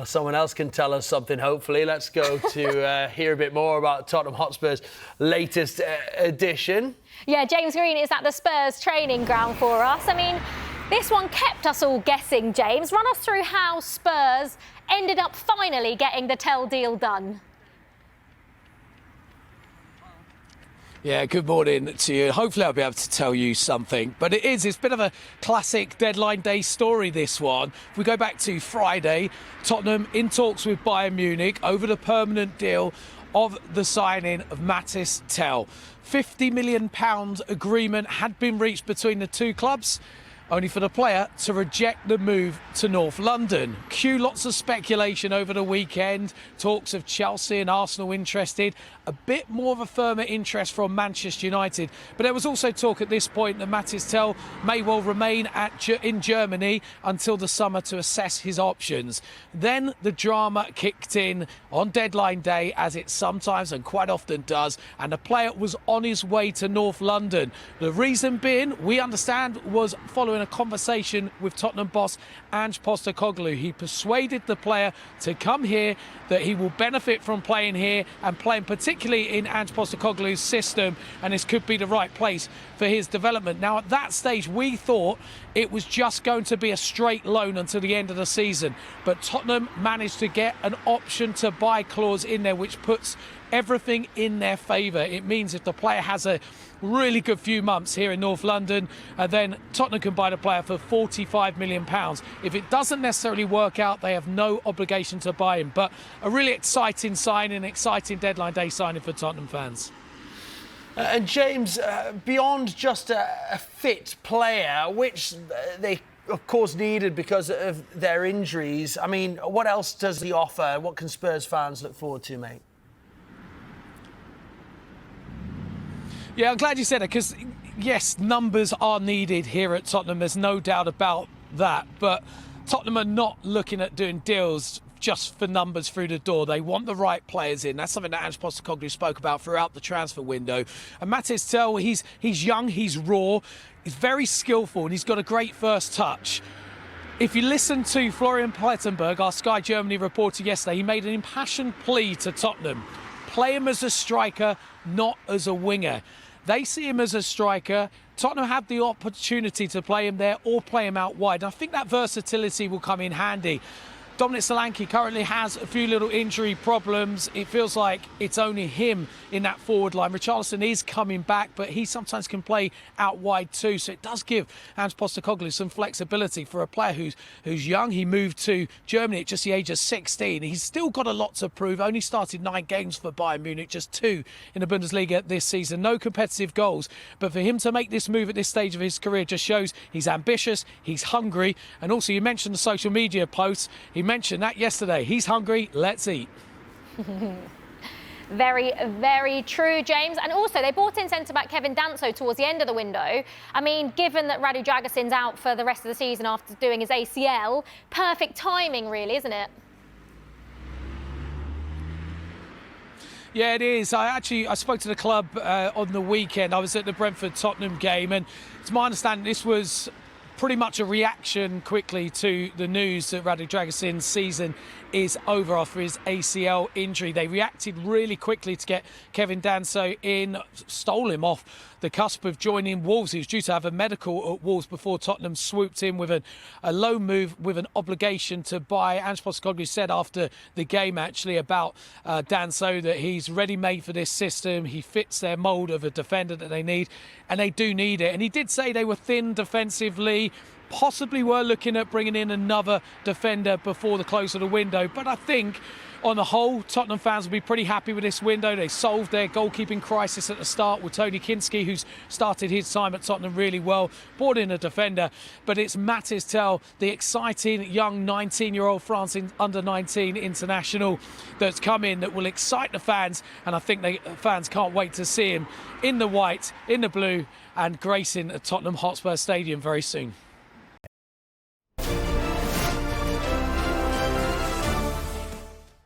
Someone else can tell us something, hopefully. Let's go to hear a bit more about Tottenham Hotspur's latest edition. Yeah, James Green is at the Spurs training ground for us. I mean, this one kept us all guessing, James. Run us through how Spurs ended up finally getting the Tel deal done. Yeah, good morning to you. Hopefully I'll be able to tell you something. But it's a bit of a classic deadline day story, this one. If we go back to Friday, Tottenham in talks with Bayern Munich over the permanent deal of the signing of Mathys Tel. £50 million agreement had been reached between the two clubs, only for the player to reject the move to North London. Cue lots of speculation over the weekend, talks of Chelsea and Arsenal interested, a bit more of a firmer interest from Manchester United. But there was also talk at this point that Mathys Tel may well remain in Germany until the summer to assess his options. Then the drama kicked in on deadline day, as it sometimes and quite often does, and the player was on his way to North London. The reason being, we understand, was following a conversation with Tottenham boss Ange Postecoglou. He persuaded the player to come here, that he will benefit from playing here and playing particularly in Ange Postecoglou's system, and this could be the right place for his development. Now, at that stage, we thought it was just going to be a straight loan until the end of the season, but Tottenham managed to get an option to buy clause in there, which puts everything in their favour. It means if the player has a really good few months here in North London, then Tottenham can buy the player for £45 million. If it doesn't necessarily work out, they have no obligation to buy him. But a really exciting signing, exciting deadline day signing for Tottenham fans. And James, beyond just a fit player, which they of course needed because of their injuries, I mean, what else does he offer? What can Spurs fans look forward to, mate? Yeah, I'm glad you said it, because, yes, numbers are needed here at Tottenham. There's no doubt about that. But Tottenham are not looking at doing deals just for numbers through the door. They want the right players in. That's something that Ange Postecoglou spoke about throughout the transfer window. And Mathys Tel, he's young, he's raw, he's very skillful, and he's got a great first touch. If you listen to Florian Plettenberg, our Sky Germany reporter yesterday, he made an impassioned plea to Tottenham. Play him as a striker, not as a winger. They see him as a striker. Tottenham have the opportunity to play him there or play him out wide. And I think that versatility will come in handy. Dominic Solanke currently has a few little injury problems. It feels like it's only him in that forward line. Richarlison is coming back, but he sometimes can play out wide too. So it does give Ange Postecoglou some flexibility for a player who's young. He moved to Germany at just the age of 16. He's still got a lot to prove. Only started 9 games for Bayern Munich, just 2 in the Bundesliga this season. No competitive goals. But for him to make this move at this stage of his career just shows he's ambitious, he's hungry. And also, you mentioned the social media posts. He mentioned that yesterday. He's hungry, let's eat. Very, very true, James. And also, they brought in centre-back Kevin Danso towards the end of the window. I mean, given that Radu Dragusin's out for the rest of the season after doing his ACL, perfect timing, really, isn't it? Yeah, it is. I spoke to the club on the weekend. I was at the Brentford-Tottenham game, and it's my understanding this was pretty much a reaction quickly to the news that Radu Dragusin's season is over after his ACL injury. They reacted really quickly to get Kevin Danso in, stole him off the cusp of joining Wolves. He was due to have a medical at Wolves before Tottenham swooped in with a loan move with an obligation to buy. Ange Postecoglou said after the game, actually, about Danso that he's ready-made for this system. He fits their mould of a defender that they need, and they do need it. And he did say they were thin defensively, possibly were looking at bringing in another defender before the close of the window. But I think, on the whole, Tottenham fans will be pretty happy with this window. They solved their goalkeeping crisis at the start with Tony Kinski, who's started his time at Tottenham really well, brought in a defender. But it's Mathys Tel, the exciting young 19-year-old France under-19 international that's come in, that will excite the fans. And I think the fans can't wait to see him in the white, in the blue, and gracing at Tottenham Hotspur Stadium very soon.